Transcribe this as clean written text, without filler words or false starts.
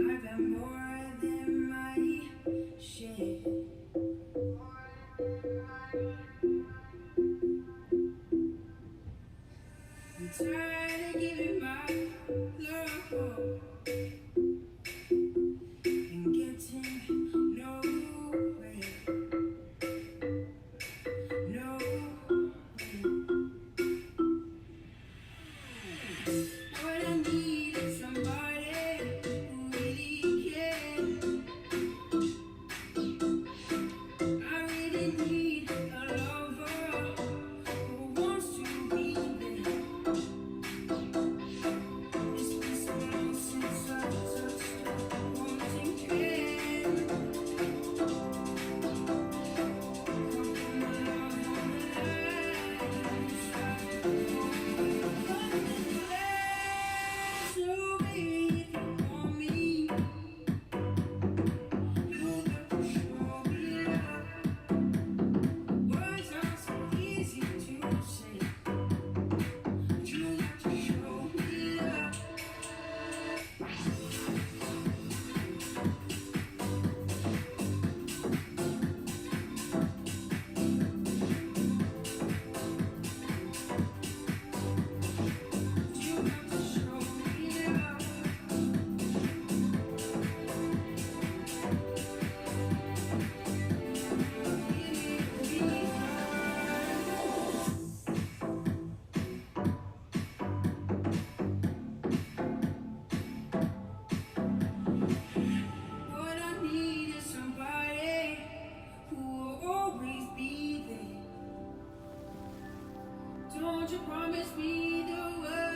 I've got more than my share. I'm tired of giving my love and getting nowhere. What I need is somebody who really cares. I really need a lover who wants to be there. It's been so long since I touched a wanting hand. Come from my love on the line. So baby, if you want me, you got to show me love. Words are so easy to say, but you got to show me love. You got to show me love. What I need is somebody who will always be there. Don't you promise me the world?